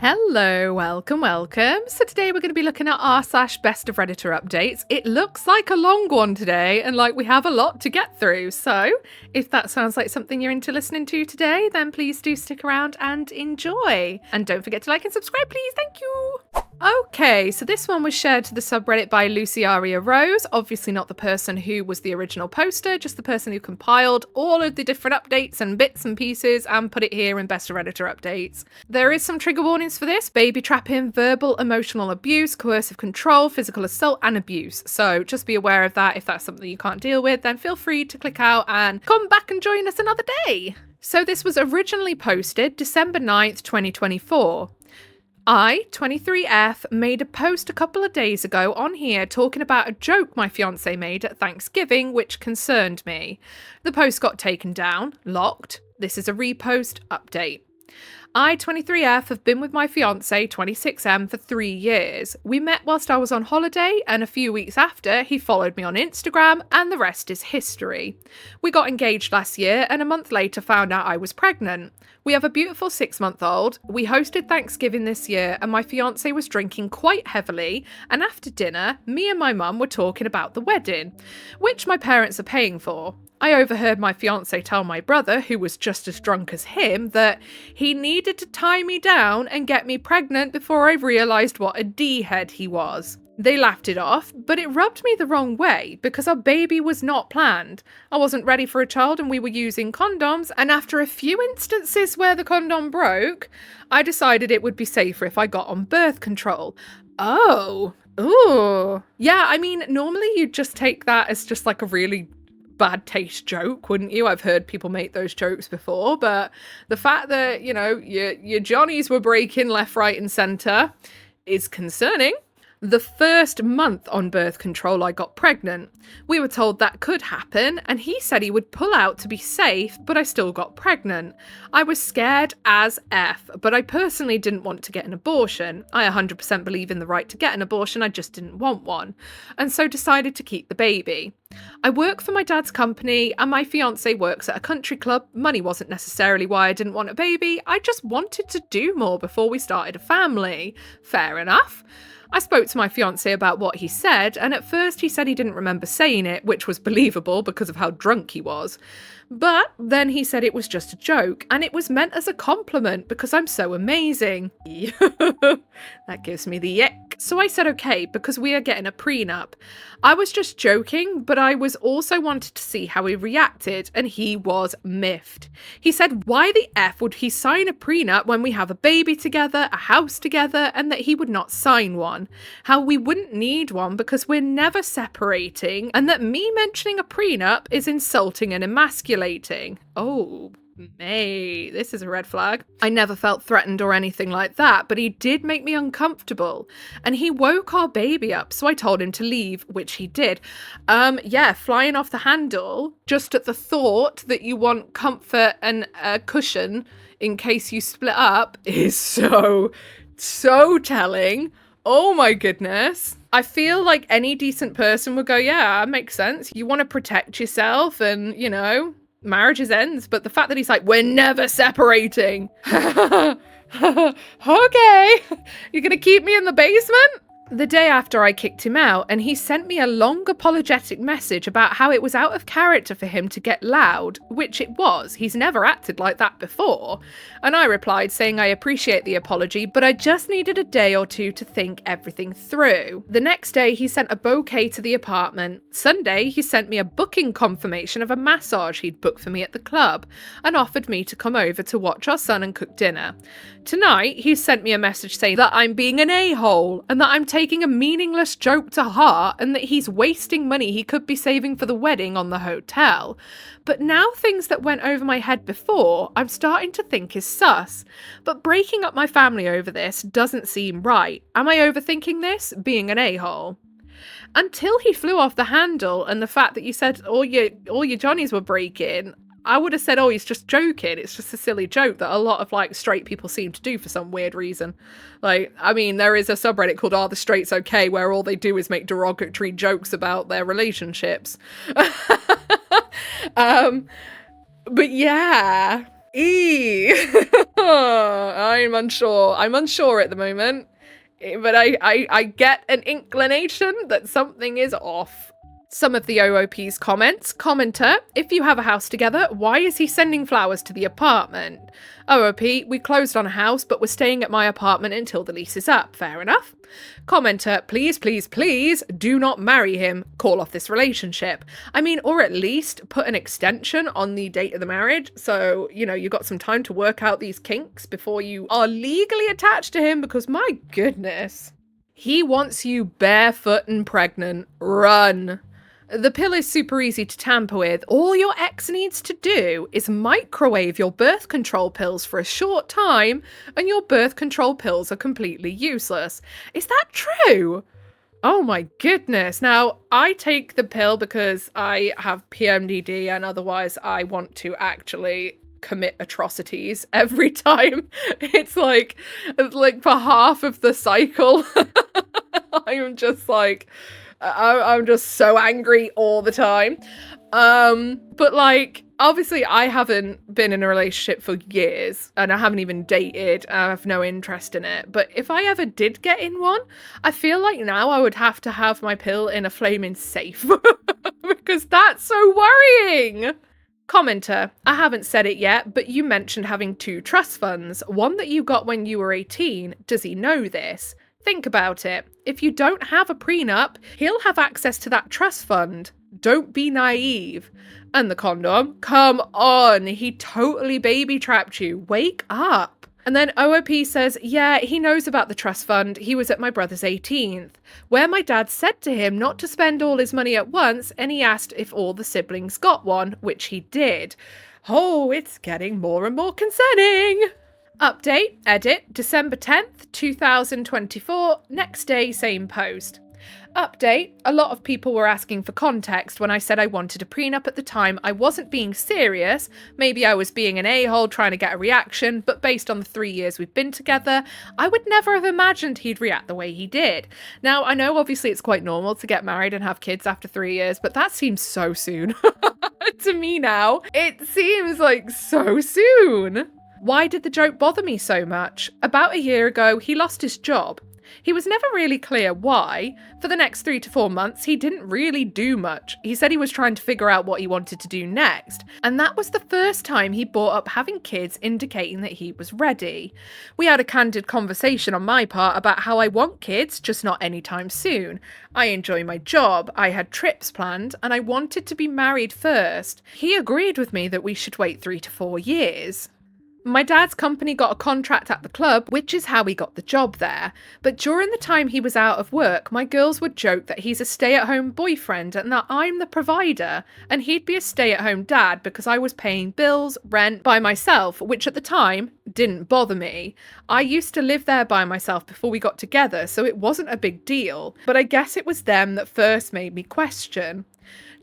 Hello, welcome. So today we're going to be looking at r/best of Redditor updates. It looks like a long one today and like we have a lot to get through. So if that sounds like something you're into listening to today, then please do stick around and enjoy. And don't forget to like and subscribe, please. Thank you. Okay, so this one was shared to the subreddit by Luciaria Rose, obviously not the person who was the original poster, just the person who compiled all of the different updates and bits and pieces and put it here in Best of Redditor updates. There is some trigger warnings for this: baby trapping, verbal, emotional abuse, coercive control, physical assault and abuse. So just be aware of that. If that's something you can't deal with, then feel free to click out and come back and join us another day. So this was originally posted December 9th, 2024. I, 23F, made a post a couple of days ago on here talking about a joke my fiancé made at Thanksgiving which concerned me. The post got taken down, locked. This is a repost update. I, 23F, have been with my fiancé, 26M, for 3 years. We met whilst I was on holiday, and a few weeks after, he followed me on Instagram, and the rest is history. We got engaged last year, and a month later found out I was pregnant. We have a beautiful 6-month-old. We hosted Thanksgiving this year, and my fiancé was drinking quite heavily, and after dinner, me and my mum were talking about the wedding, which my parents are paying for. I overheard my fiancé tell my brother, who was just as drunk as him, that he needed to tie me down and get me pregnant before I realised what a D-head he was. They laughed it off, but it rubbed me the wrong way because our baby was not planned. I wasn't ready for a child and we were using condoms, and after a few instances where the condom broke, I decided it would be safer if I got on birth control. Oh. Ooh. Yeah, I mean, normally you'd just take that as just like a really bad taste joke, wouldn't you? I've heard people make those jokes before, but the fact that, you know, your Johnnies were breaking left, right and centre is concerning. The first month on birth control, I got pregnant. We were told that could happen, and he said he would pull out to be safe, but I still got pregnant. I was scared as F, but I personally didn't want to get an abortion. I 100% believe in the right to get an abortion, I just didn't want one, and so decided to keep the baby. I work for my dad's company, and my fiancé works at a country club. Money wasn't necessarily why I didn't want a baby, I just wanted to do more before we started a family. Fair enough. I spoke to my fiancé about what he said, and at first he said he didn't remember saying it, which was believable because of how drunk he was. But then he said it was just a joke, and it was meant as a compliment because I'm so amazing. That gives me the ick. So I said okay, because we are getting a prenup. I was just joking, but I was also wanted to see how he reacted, and he was miffed. He said why the F would he sign a prenup when we have a baby together, a house together, and that he would not sign one. How we wouldn't need one because we're never separating, and that me mentioning a prenup is insulting and emasculating. Oh, mate, this is a red flag. I never felt threatened or anything like that, but he did make me uncomfortable. And he woke our baby up, so I told him to leave, which he did. Yeah, flying off the handle, just at the thought that you want comfort and a cushion in case you split up is so telling. Oh my goodness. I feel like any decent person would go, yeah, that makes sense. You want to protect yourself and, you know, marriages ends, but the fact that he's like, we're never separating. Okay. You're gonna keep me in the basement? The day after I kicked him out, and he sent me a long apologetic message about how it was out of character for him to get loud, which it was. He's never acted like that before. And I replied saying I appreciate the apology, but I just needed a day or two to think everything through. The next day he sent a bouquet to the apartment. Sunday he sent me a booking confirmation of a massage he'd booked for me at the club and offered me to come over to watch our son and cook dinner. Tonight he sent me a message saying that I'm being an a-hole and that I'm taking a meaningless joke to heart and that he's wasting money he could be saving for the wedding on the hotel. But now things that went over my head before, I'm starting to think is sus. But breaking up my family over this doesn't seem right. Am I overthinking this? Being an a-hole? Until he flew off the handle and the fact that you said all your Johnnies were breaking, I would have said, oh, he's just joking. It's just a silly joke that a lot of like straight people seem to do for some weird reason. Like, I mean, there is a subreddit called Are the Straights Okay? Where all they do is make derogatory jokes about their relationships. But yeah, I'm unsure. I'm unsure at the moment. But I get an inclination that something is off. Some of the OOP's comments. Commenter, if you have a house together, why is he sending flowers to the apartment? OOP, we closed on a house, but we're staying at my apartment until the lease is up. Fair enough. Commenter, please, please, please do not marry him. Call off this relationship. I mean, or at least put an extension on the date of the marriage. So, you've got some time to work out these kinks before you are legally attached to him, because my goodness. He wants you barefoot and pregnant. Run. The pill is super easy to tamper with. All your ex needs to do is microwave your birth control pills for a short time, and your birth control pills are completely useless. Is that true? Oh my goodness. Now, I take the pill because I have PMDD, and otherwise I want to actually commit atrocities every time. It's like for half of the cycle, I'm just like... I'm just so angry all the time. But obviously I haven't been in a relationship for years, and I haven't even dated. I have no interest in it. But if I ever did get in one, I feel like now I would have to have my pill in a flaming safe because that's so worrying. Commenter, I haven't said it yet, but you mentioned having 2 trust funds, one that you got when you were 18. Does he know this? Think about it. If you don't have a prenup, he'll have access to that trust fund. Don't be naive. And the condom? Come on, he totally baby trapped you. Wake up. And then OOP says, yeah, he knows about the trust fund. He was at my brother's 18th, where my dad said to him not to spend all his money at once, and he asked if all the siblings got one, which he did. Oh, it's getting more and more concerning. Update, edit, December 10th, 2024, next day, same post. Update, a lot of people were asking for context when I said I wanted a prenup at the time. I wasn't being serious. Maybe I was being an a-hole trying to get a reaction, but based on the 3 years we've been together, I would never have imagined he'd react the way he did. Now, I know obviously it's quite normal to get married and have kids after 3 years, but that seems so soon. To me now, it seems like so soon. Why did the joke bother me so much? About a year ago, he lost his job. He was never really clear why. For the next 3 to 4 months, he didn't really do much. He said he was trying to figure out what he wanted to do next, and that was the first time he brought up having kids, indicating that he was ready. We had a candid conversation on my part about how I want kids, just not anytime soon. I enjoy my job, I had trips planned, and I wanted to be married first. He agreed with me that we should wait 3 to 4 years. My dad's company got a contract at the club, which is how he got the job there. But during the time he was out of work, my girls would joke that he's a stay-at-home boyfriend and that I'm the provider, and he'd be a stay-at-home dad because I was paying bills, rent by myself, which at the time didn't bother me. I used to live there by myself before we got together, so it wasn't a big deal. But I guess it was them that first made me question.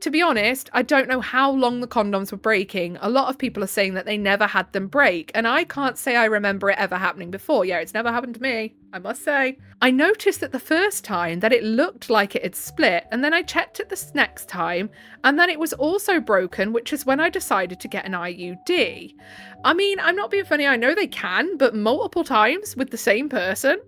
To be honest, I don't know how long the condoms were breaking. A lot of people are saying that they never had them break, and I can't say I remember it ever happening before. Yeah, it's never happened to me, I must say. I noticed that the first time that it looked like it had split, and then I checked it the next time, and then it was also broken, which is when I decided to get an IUD. I mean, I'm not being funny, I know they can, but multiple times with the same person?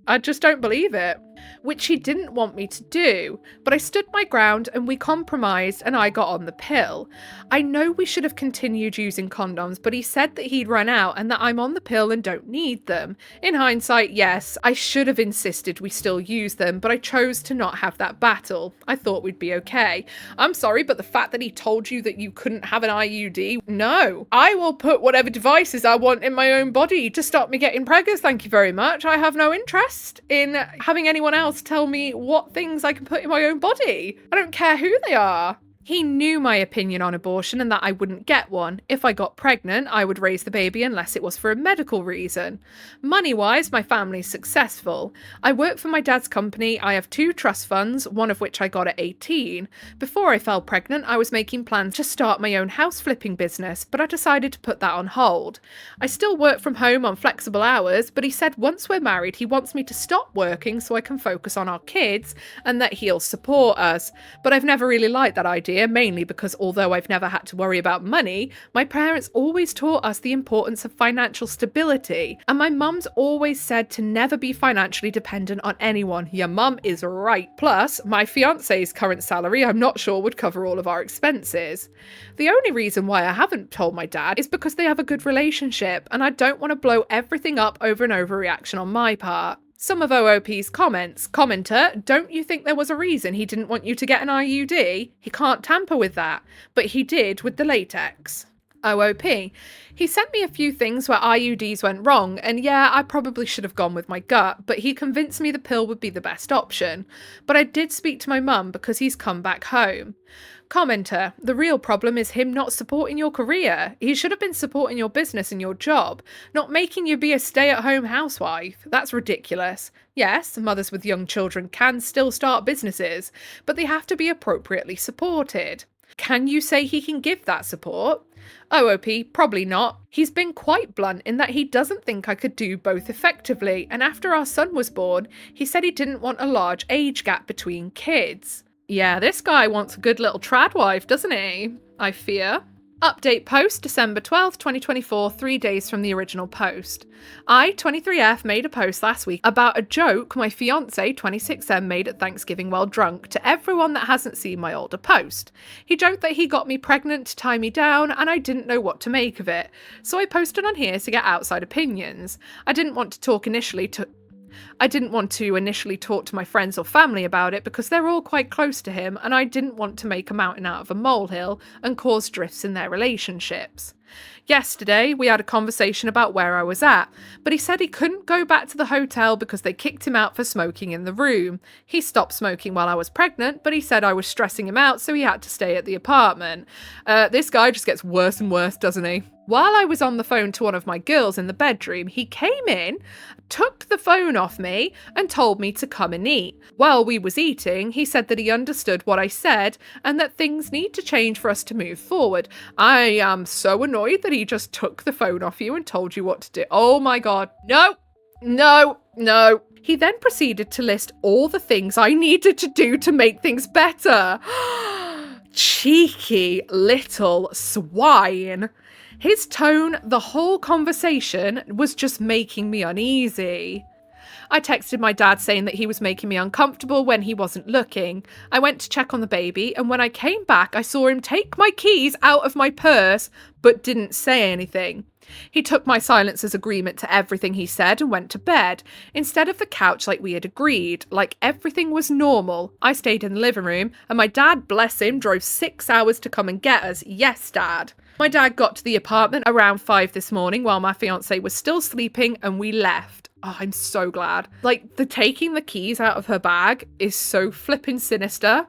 I just don't believe it. Which he didn't want me to do, but I stood my ground and we compromised and I got on the pill. I know we should have continued using condoms, but he said that he'd run out and that I'm on the pill and don't need them. In hindsight, yes, I should have insisted we still use them, but I chose to not have that battle. I thought we'd be okay. I'm sorry, but the fact that he told you that you couldn't have an IUD, no. I will put whatever devices I want in my own body to stop me getting preggers, thank you very much. I have no interest in having anyone else tell me what things I can put in my own body. I don't care who they are. He knew my opinion on abortion and that I wouldn't get one. If I got pregnant, I would raise the baby unless it was for a medical reason. Money-wise, my family's successful. I work for my dad's company. I have 2 trust funds, one of which I got at 18. Before I fell pregnant, I was making plans to start my own house flipping business, but I decided to put that on hold. I still work from home on flexible hours, but he said once we're married, he wants me to stop working so I can focus on our kids and that he'll support us. But I've never really liked that idea idea, mainly because although I've never had to worry about money, my parents always taught us the importance of financial stability, and my mum's always said to never be financially dependent on anyone. Your mum is right. Plus, my fiance's current salary I'm not sure would cover all of our expenses. The only reason why I haven't told my dad is because they have a good relationship, and I don't want to blow everything up over an overreaction on my part. Some of OOP's comments. Commenter, don't you think there was a reason he didn't want you to get an IUD? He can't tamper with that, but he did with the latex. OOP, he sent me a few things where IUDs went wrong, and yeah, I probably should have gone with my gut, but he convinced me the pill would be the best option. But I did speak to my mum because he's come back home. Commenter, the real problem is him not supporting your career. He should have been supporting your business and your job, not making you be a stay-at-home housewife. That's ridiculous. Yes, mothers with young children can still start businesses, but they have to be appropriately supported. Can you say he can give that support? OOP, probably not. He's been quite blunt in that he doesn't think I could do both effectively, and after our son was born, he said he didn't want a large age gap between kids. Yeah, this guy wants a good little trad wife, doesn't he? I fear. Update post December 12th, 2024, 3 days from the original post. I, 23F, made a post last week about a joke my fiance, 26M, made at Thanksgiving while drunk to everyone that hasn't seen my older post. He joked that he got me pregnant to tie me down and I didn't know what to make of it. So I posted on here to get outside opinions. I didn't want to initially talk to my friends or family about it because they're all quite close to him, and I didn't want to make a mountain out of a molehill and cause drifts in their relationships. Yesterday, we had a conversation about where I was at, but he said he couldn't go back to the hotel because they kicked him out for smoking in the room. He stopped smoking while I was pregnant, but he said I was stressing him out, so he had to stay at the apartment. This guy just gets worse and worse, doesn't he? While I was on the phone to one of my girls in the bedroom, he came in, took the phone off me, and told me to come and eat. While we was eating, he said that he understood what I said and that things need to change for us to move forward. I am so annoyed that he just took the phone off you and told you what to do. Oh my God. No, no, no. He then proceeded to list all the things I needed to do to make things better. Cheeky little swine. His tone, the whole conversation, was just making me uneasy. I texted my dad saying that he was making me uncomfortable when he wasn't looking. I went to check on the baby, and when I came back, I saw him take my keys out of my purse, but didn't say anything. He took my silence as agreement to everything he said and went to bed, instead of the couch like we had agreed, like everything was normal. I stayed in the living room, and my dad, bless him, drove 6 hours to come and get us. Yes, Dad. My dad got to the apartment around 5 this morning while my fiance was still sleeping, and we left. Oh, I'm so glad. Like, the taking the keys out of her bag is so flippin' sinister.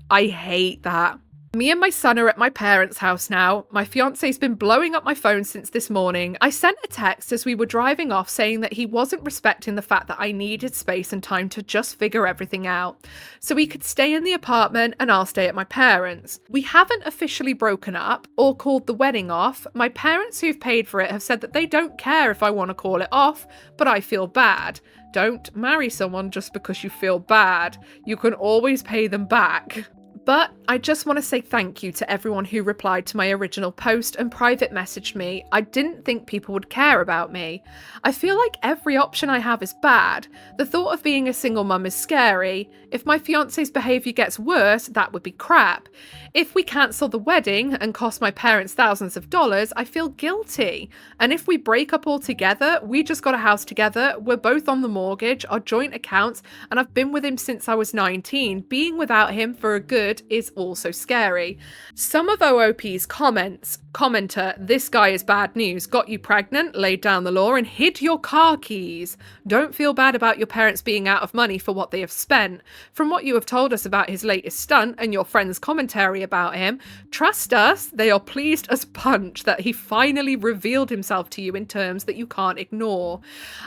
I hate that. Me and my son are at my parents' house now. My fiance's been blowing up my phone since this morning. I sent a text as we were driving off saying that he wasn't respecting the fact that I needed space and time to just figure everything out. So he could stay in the apartment and I'll stay at my parents'. We haven't officially broken up or called the wedding off. My parents who've paid for it have said that they don't care if I want to call it off, but I feel bad. Don't marry someone just because you feel bad. You can always pay them back. But I just want to say thank you to everyone who replied to my original post and private messaged me. I didn't think people would care about me. I feel like every option I have is bad. The thought of being a single mum is scary. If my fiance's behaviour gets worse, that would be crap. If we cancel the wedding and cost my parents thousands of dollars, I feel guilty. And if we break up altogether, we just got a house together, we're both on the mortgage, our joint accounts, and I've been with him since I was 19. Being without him for a good is also scary. Some of OOP's comments. Commenter, this guy is bad news. Got you pregnant, laid down the law, and hid your car keys. Don't feel bad about your parents being out of money for what they have spent. From what you have told us about his latest stunt and your friend's commentary about him, trust us, they are pleased as punch that he finally revealed himself to you in terms that you can't ignore.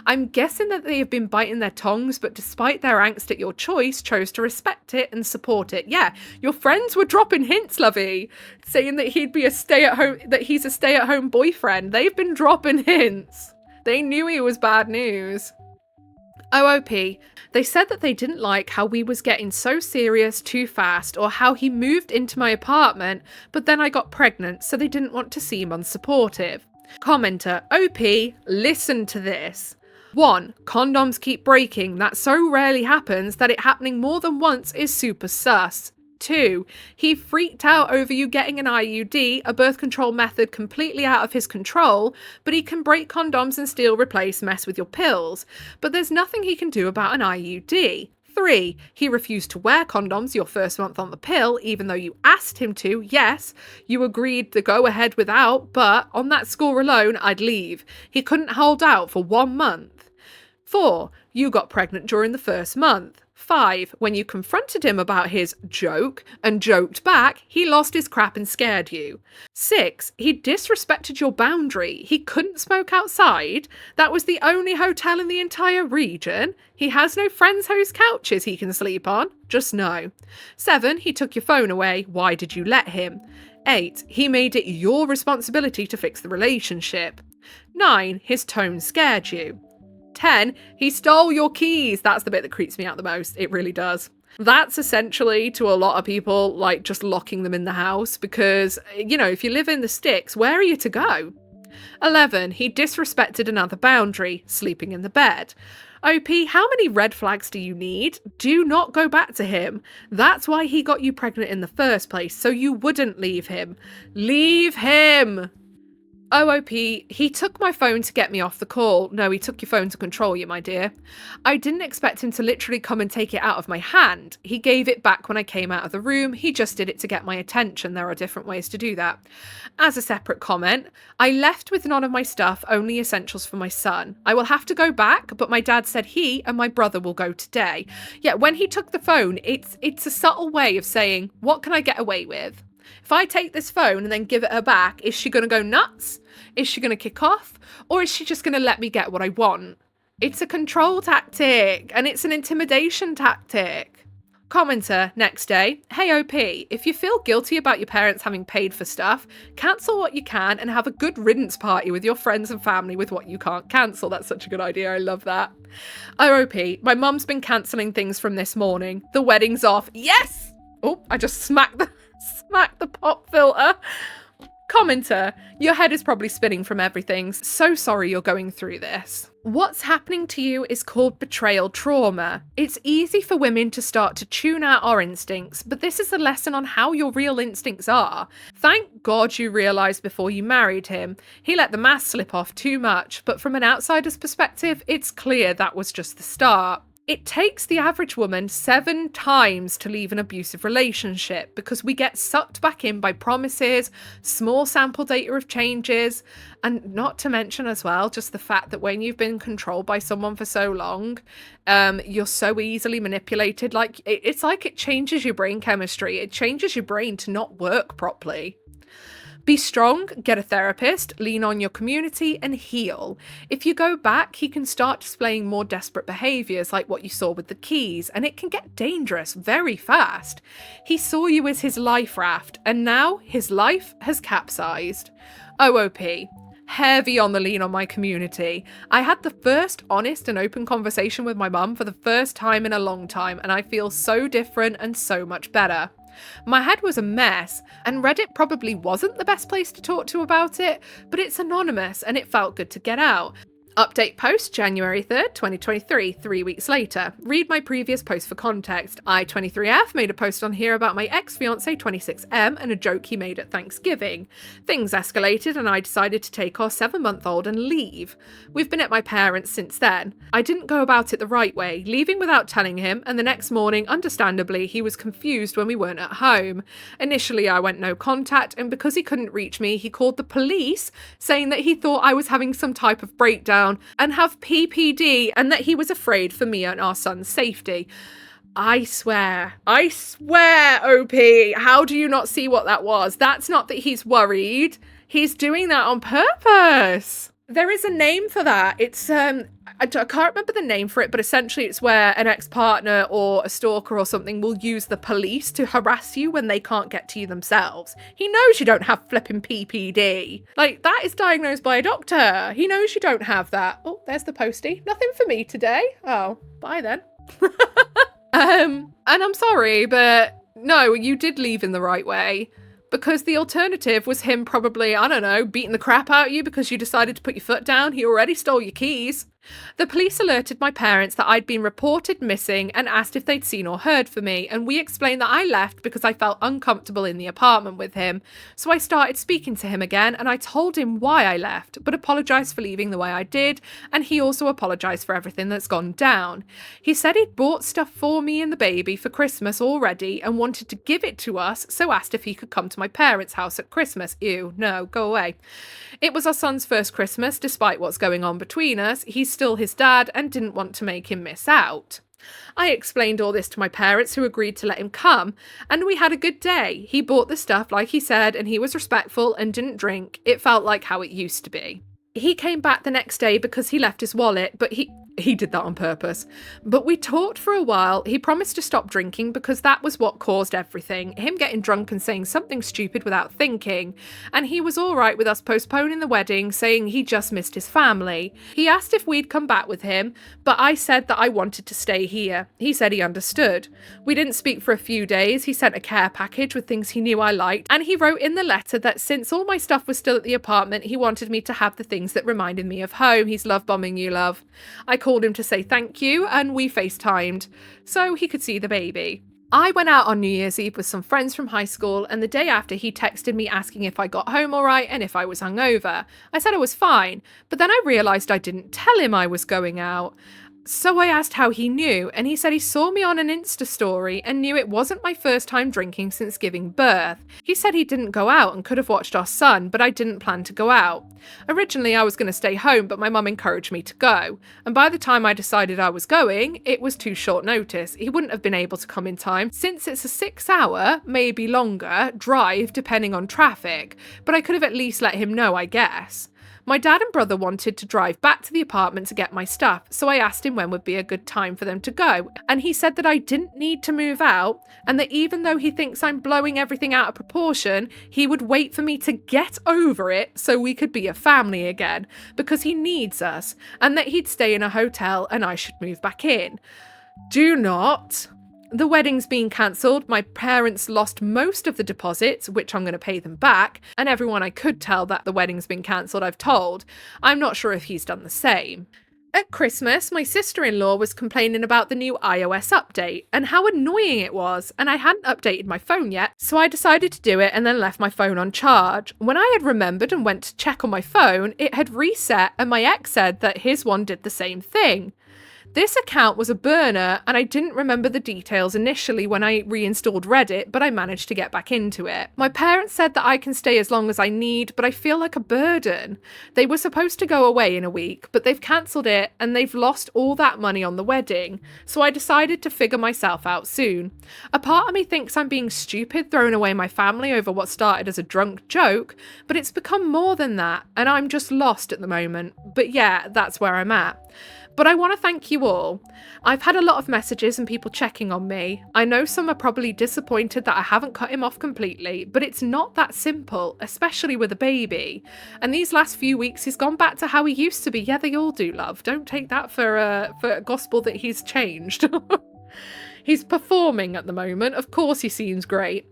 I'm guessing that they have been biting their tongues, but despite their angst at your choice, chose to respect it and support it. Yeah, your friends were dropping hints, lovey, saying that he's a stay-at-home boyfriend. They've been dropping hints. They knew he was bad news. OOP, they said that they didn't like how we was getting so serious too fast or how he moved into my apartment, but then I got pregnant, so they didn't want to seem unsupportive. Commenter, OP, listen to this. 1. Condoms keep breaking. That so rarely happens that it happening more than once is super sus. 2. He freaked out over you getting an IUD, a birth control method completely out of his control, but he can break condoms and steal, replace, mess with your pills. But there's nothing he can do about an IUD. 3. He refused to wear condoms your first month on the pill, even though you asked him to. Yes, you agreed to go ahead without, but on that score alone, I'd leave. He couldn't hold out for 1 month. 4. You got pregnant during the first month. 5. When you confronted him about his joke and joked back, he lost his crap and scared you. 6. He disrespected your boundary. He couldn't smoke outside. That was the only hotel in the entire region. He has no friends' host couches he can sleep on. Just no. 7. He took your phone away. Why did you let him? 8. He made it your responsibility to fix the relationship. 9. His tone scared you. 10. He stole your keys. That's the bit that creeps me out the most. It really does. That's essentially, to a lot of people, like just locking them in the house because, if you live in the sticks, where are you to go? 11. He disrespected another boundary, sleeping in the bed. OP, how many red flags do you need? Do not go back to him. That's why he got you pregnant in the first place, so you wouldn't leave him. Leave him! OOP, he took my phone to get me off the call. No, he took your phone to control you, my dear. I didn't expect him to literally come and take it out of my hand. He gave it back when I came out of the room. He just did it to get my attention. There are different ways to do that. As a separate comment, I left with none of my stuff, only essentials for my son. I will have to go back, but my dad said he and my brother will go today. Yeah, when he took the phone, it's a subtle way of saying, what can I get away with? If I take this phone and then give it her back, is she going to go nuts? Is she going to kick off? Or is she just going to let me get what I want? It's a control tactic and it's an intimidation tactic. Commenter, next day, hey OP, if you feel guilty about your parents having paid for stuff, cancel what you can and have a good riddance party with your friends and family with what you can't cancel. That's such a good idea. I love that. OP, my mum's been cancelling things from this morning. The wedding's off. Yes! Oh, I just smacked the pop filter. Commenter, your head is probably spinning from everything. So sorry you're going through this. What's happening to you is called betrayal trauma. It's easy for women to start to tune out our instincts, but this is a lesson on how your real instincts are. Thank God you realised before you married him. He let the mask slip off too much, but from an outsider's perspective, it's clear that was just the start. It takes the average woman 7 times to leave an abusive relationship because we get sucked back in by promises, small sample data of changes, and not to mention as well, just the fact that when you've been controlled by someone for so long, you're so easily manipulated. It's like it changes your brain chemistry. It changes your brain to not work properly. Be strong, get a therapist, lean on your community and heal. If you go back, he can start displaying more desperate behaviours like what you saw with the keys, and it can get dangerous very fast. He saw you as his life raft, and now his life has capsized. OOP. Heavy on the lean on my community. I had the first honest and open conversation with my mum for the first time in a long time, and I feel so different and so much better. My head was a mess, and Reddit probably wasn't the best place to talk to about it, but it's anonymous and it felt good to get out. Update post January 3rd, 2023, 3 weeks later. Read my previous post for context. I23F made a post on here about my ex-fiance 26M and a joke he made at Thanksgiving. Things escalated and I decided to take our 7-month-old and leave. We've been at my parents since then. I didn't go about it the right way, leaving without telling him, and the next morning, understandably, he was confused when we weren't at home. Initially, I went no contact, and because he couldn't reach me, he called the police, saying that he thought I was having some type of breakdown and have PPD and that he was afraid for me and our son's safety. I swear, OP, how do you not see what that was? That's not that he's worried. He's doing that on purpose. There is a name for that. It's, I can't remember the name for it, but essentially it's where an ex-partner or a stalker or something will use the police to harass you when they can't get to you themselves. He knows you don't have flipping PPD. Like, that is diagnosed by a doctor. He knows you don't have that. Oh, there's the postie. Nothing for me today. Oh, bye then. And I'm sorry, but no, you did leave in the right way. Because the alternative was him probably, I don't know, beating the crap out of you because you decided to put your foot down. He already stole your keys. The police alerted my parents that I'd been reported missing and asked if they'd seen or heard from me, and we explained that I left because I felt uncomfortable in the apartment with him. So I started speaking to him again, and I told him why I left, but apologised for leaving the way I did, and he also apologised for everything that's gone down. He said he'd bought stuff for me and the baby for Christmas already and wanted to give it to us, so asked if he could come to my parents' house at Christmas. Ew, no, go away. It was our son's first Christmas, despite what's going on between us. He's still his dad and didn't want to make him miss out. I explained all this to my parents, who agreed to let him come, and we had a good day. He bought the stuff like he said, and he was respectful and didn't drink. It felt like how it used to be. He came back the next day because he left his wallet, but he did that on purpose. But we talked for a while. He promised to stop drinking because that was what caused everything. Him getting drunk and saying something stupid without thinking. And he was all right with us postponing the wedding, saying he just missed his family. He asked if we'd come back with him, but I said that I wanted to stay here. He said he understood. We didn't speak for a few days. He sent a care package with things he knew I liked, and he wrote in the letter that since all my stuff was still at the apartment, he wanted me to have the things that reminded me of home. He's love bombing you, love. I called him to say thank you, and we FaceTimed so he could see the baby. I went out on New Year's Eve with some friends from high school, and the day after he texted me asking if I got home all right and if I was hungover. I said I was fine, but then I realised I didn't tell him I was going out. So I asked how he knew, and he said he saw me on an Insta story and knew it wasn't my first time drinking since giving birth. He said he didn't go out and could have watched our son, but I didn't plan to go out. Originally I was going to stay home, but my mum encouraged me to go, and by the time I decided I was going, it was too short notice. He wouldn't have been able to come in time since it's a 6-hour, maybe longer, drive depending on traffic, but I could have at least let him know, I guess. My dad and brother wanted to drive back to the apartment to get my stuff, so I asked him when would be a good time for them to go, and he said that I didn't need to move out, and that even though he thinks I'm blowing everything out of proportion, he would wait for me to get over it so we could be a family again, because he needs us, and that he'd stay in a hotel and I should move back in. Do not. The wedding's been cancelled, my parents lost most of the deposits, which I'm going to pay them back, and everyone I could tell that the wedding's been cancelled I've told. I'm not sure if he's done the same. At Christmas, my sister-in-law was complaining about the new iOS update and how annoying it was, and I hadn't updated my phone yet, so I decided to do it and then left my phone on charge. When I had remembered and went to check on my phone, it had reset, and my ex said that his one did the same thing. This account was a burner, and I didn't remember the details initially when I reinstalled Reddit, but I managed to get back into it. My parents said that I can stay as long as I need, but I feel like a burden. They were supposed to go away in a week, but they've cancelled it, and they've lost all that money on the wedding, so I decided to figure myself out soon. A part of me thinks I'm being stupid throwing away my family over what started as a drunk joke, but it's become more than that, and I'm just lost at the moment. But yeah, that's where I'm at. But I want to thank you all. I've had a lot of messages and people checking on me. I know some are probably disappointed that I haven't cut him off completely, but it's not that simple, especially with a baby. And these last few weeks he's gone back to how he used to be. Yeah, they all do, love. Don't take that for gospel that he's changed. He's performing at the moment. Of course he seems great.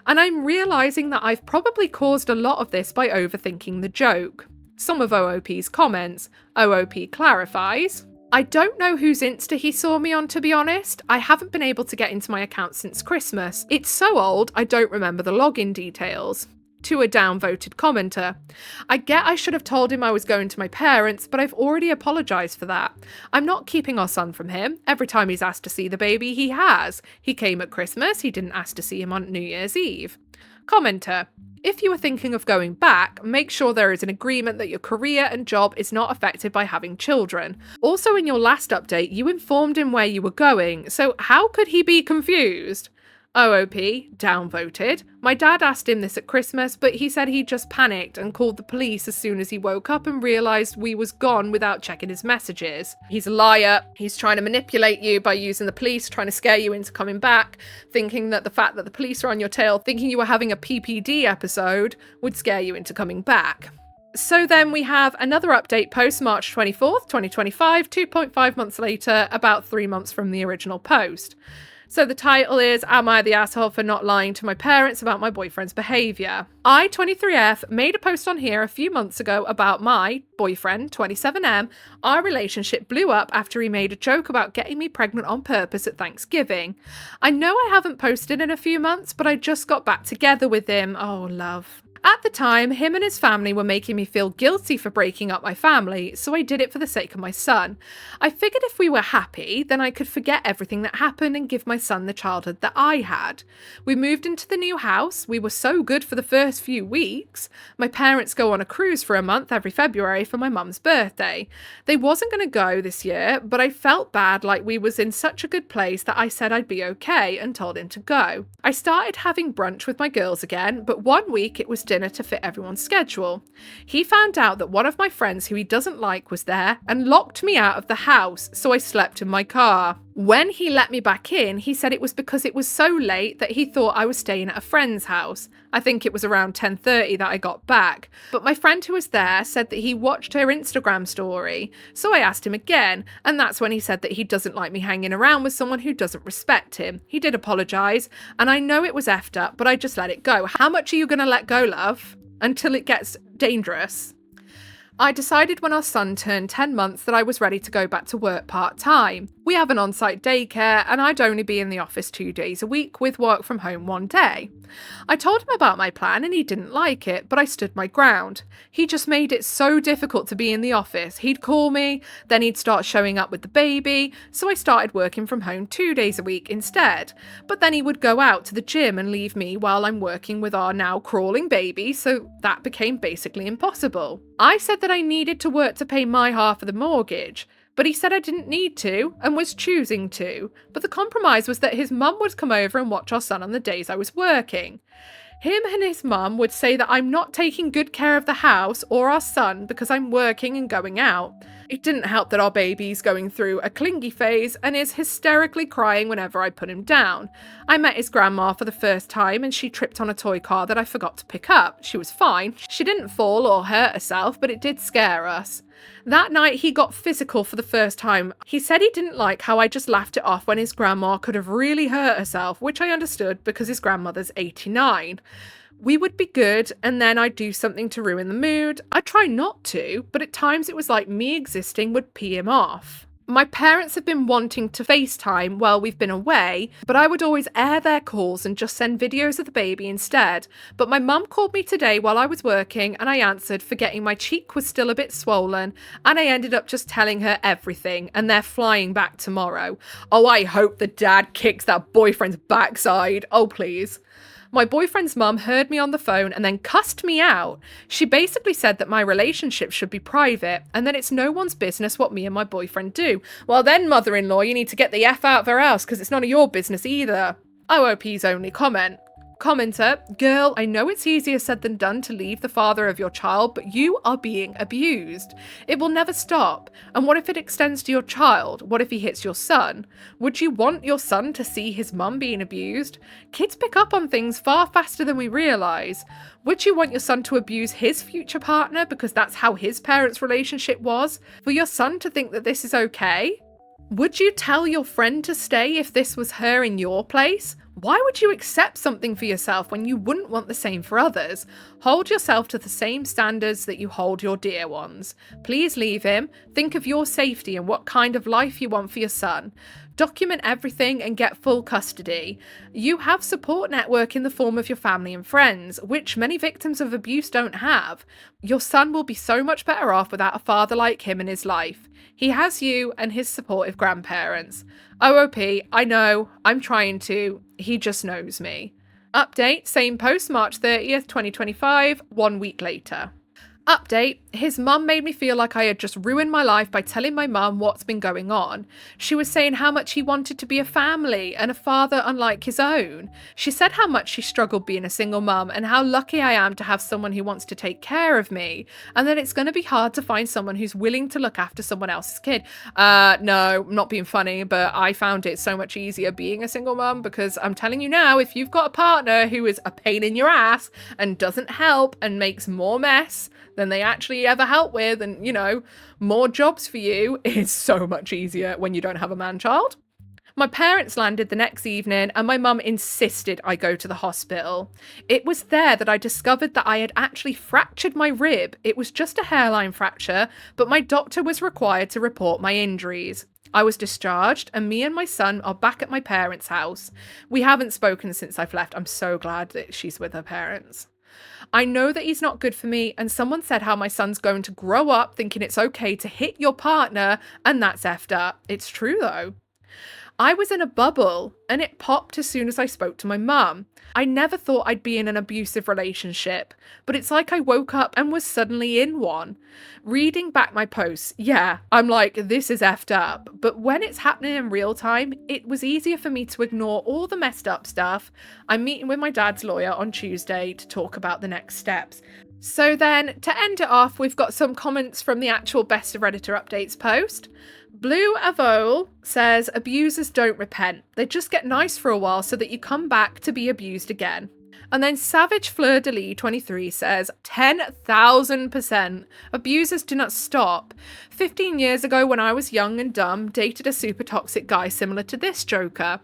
And I'm realising that I've probably caused a lot of this by overthinking the joke. Some of OOP's comments. OOP clarifies. I don't know whose Insta he saw me on, to be honest. I haven't been able to get into my account since Christmas. It's so old, I don't remember the login details. To a downvoted commenter. I get I should have told him I was going to my parents, but I've already apologised for that. I'm not keeping our son from him. Every time he's asked to see the baby, he has. He came at Christmas, he didn't ask to see him on New Year's Eve. Commenter. If you are thinking of going back, make sure there is an agreement that your career and job is not affected by having children. Also, in your last update, you informed him where you were going, so how could he be confused? OOP, downvoted. My dad asked him this at Christmas, but he said he just panicked and called the police as soon as he woke up and realised we was gone without checking his messages. He's a liar. He's trying to manipulate you by using the police, trying to scare you into coming back, thinking that the fact that the police are on your tail, thinking you were having a PPD episode, would scare you into coming back. So then we have another update post March 24th, 2025, 2.5 months later, about 3 months from the original post. So the title is, Am I the asshole for not lying to my parents about my boyfriend's behaviour? I, 23F, made a post on here a few months ago about my boyfriend, 27M. Our relationship blew up after he made a joke about getting me pregnant on purpose at Thanksgiving. I know I haven't posted in a few months, but I just got back together with him. Oh, love. At the time, him and his family were making me feel guilty for breaking up my family, so I did it for the sake of my son. I figured if we were happy, then I could forget everything that happened and give my son the childhood that I had. We moved into the new house. We were so good for the first few weeks. My parents go on a cruise for a month every February for my mum's birthday. They wasn't going to go this year, but I felt bad, like we was in such a good place that I said I'd be okay and told him to go. I started having brunch with my girls again, but one week it was dinner to fit everyone's schedule. He found out that one of my friends who he doesn't like was there and locked me out of the house, so I slept in my car. When he let me back in, he said it was because it was so late that he thought I was staying at a friend's house. I think it was around 10:30 that I got back. But my friend who was there said that he watched her Instagram story. So I asked him again, and that's when he said that he doesn't like me hanging around with someone who doesn't respect him. He did apologise, and I know it was effed up, but I just let it go. How much are you going to let go, love? Until it gets dangerous. I decided when our son turned 10 months that I was ready to go back to work part-time. We have an on-site daycare and I'd only be in the office 2 days a week with work from home 1 day. I told him about my plan and he didn't like it, but I stood my ground. He just made it so difficult to be in the office. He'd call me, then he'd start showing up with the baby, so I started working from home 2 days a week instead. But then he would go out to the gym and leave me while I'm working with our now crawling baby, so that became basically impossible. I said that I needed to work to pay my half of the mortgage, but he said I didn't need to and was choosing to. But the compromise was that his mum would come over and watch our son on the days I was working. Him and his mum would say that I'm not taking good care of the house or our son because I'm working and going out. It didn't help that our baby's going through a clingy phase and is hysterically crying whenever I put him down. I met his grandma for the first time and she tripped on a toy car that I forgot to pick up. She was fine. She didn't fall or hurt herself, but it did scare us. That night he got physical for the first time. He said he didn't like how I just laughed it off when his grandma could have really hurt herself, which I understood because his grandmother's 89. We would be good and then I'd do something to ruin the mood. I'd try not to, but at times it was like me existing would pee him off. My parents have been wanting to FaceTime while we've been away, but I would always air their calls and just send videos of the baby instead. But my mum called me today while I was working and I answered, forgetting my cheek was still a bit swollen, and I ended up just telling her everything, and they're flying back tomorrow. Oh, I hope the dad kicks that boyfriend's backside. Oh, please. My boyfriend's mum heard me on the phone and then cussed me out. She basically said that my relationship should be private and that it's no one's business what me and my boyfriend do. Well then, mother-in-law, you need to get the F out of her house because it's none of your business either. OOP's only comment. Commenter, girl, I know it's easier said than done to leave the father of your child, but you are being abused. It will never stop. And what if it extends to your child? What if he hits your son? Would you want your son to see his mum being abused? Kids pick up on things far faster than we realise. Would you want your son to abuse his future partner because that's how his parents' relationship was? For your son to think that this is okay? Would you tell your friend to stay if this was her in your place? Why would you accept something for yourself when you wouldn't want the same for others? Hold yourself to the same standards that you hold your dear ones. Please leave him. Think of your safety and what kind of life you want for your son. Document everything and get full custody. You have support network in the form of your family and friends, which many victims of abuse don't have. Your son will be so much better off without a father like him in his life. He has you and his supportive grandparents. OOP, I know, I'm trying to. He just knows me. Update, same post, March 30th, 2025, 1 week later. Update, his mum made me feel like I had just ruined my life by telling my mum what's been going on. She was saying how much he wanted to be a family and a father unlike his own. She said how much she struggled being a single mum and how lucky I am to have someone who wants to take care of me, and that it's going to be hard to find someone who's willing to look after someone else's kid. No, I'm not being funny, but I found it so much easier being a single mum, because I'm telling you now, if you've got a partner who is a pain in your ass and doesn't help and makes more mess than they actually ever help with, and, you know, more jobs for you, is so much easier when you don't have a man-child. My parents landed the next evening and my mum insisted I go to the hospital. It was there that I discovered that I had actually fractured my rib. It was just a hairline fracture, but my doctor was required to report my injuries. I was discharged and me and my son are back at my parents' house. We haven't spoken since I've left. I'm so glad that she's with her parents. I know that he's not good for me, and someone said how my son's going to grow up thinking it's okay to hit your partner, and that's effed up. It's true though. I was in a bubble and it popped as soon as I spoke to my mum. I never thought I'd be in an abusive relationship, but it's like I woke up and was suddenly in one. Reading back my posts, yeah, I'm like, this is effed up. But when it's happening in real time, it was easier for me to ignore all the messed up stuff. I'm meeting with my dad's lawyer on Tuesday to talk about the next steps. So then, to end it off, we've got some comments from the actual Best of Redditor Updates post. Blue Avol says, abusers don't repent. They just get nice for a while so that you come back to be abused again. And then Savage Fleur de Lis 23 says, 10,000%. Abusers do not stop. 15 years ago, when I was young and dumb, dated a super toxic guy similar to this joker.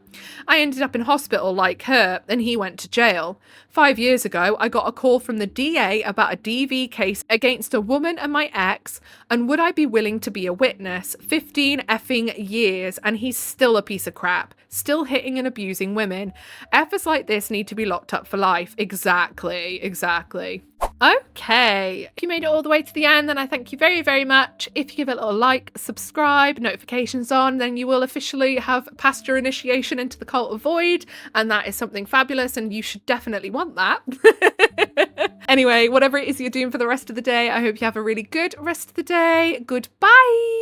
I ended up in hospital like her, and he went to jail. 5 years ago, I got a call from the DA about a DV case against a woman and my ex, and would I be willing to be a witness? 15 effing years, and he's still a piece of crap. Still hitting and abusing women. Effers like this need to be locked up for life. Exactly. Okay, if you made it all the way to the end, then I thank you very, very much. If you give it a little like, subscribe, notifications on, then you will officially have passed your initiation into the cult of void, and that is something fabulous, and you should definitely want that. Anyway, whatever it is you're doing for the rest of the day, I hope you have a really good rest of the day. Goodbye!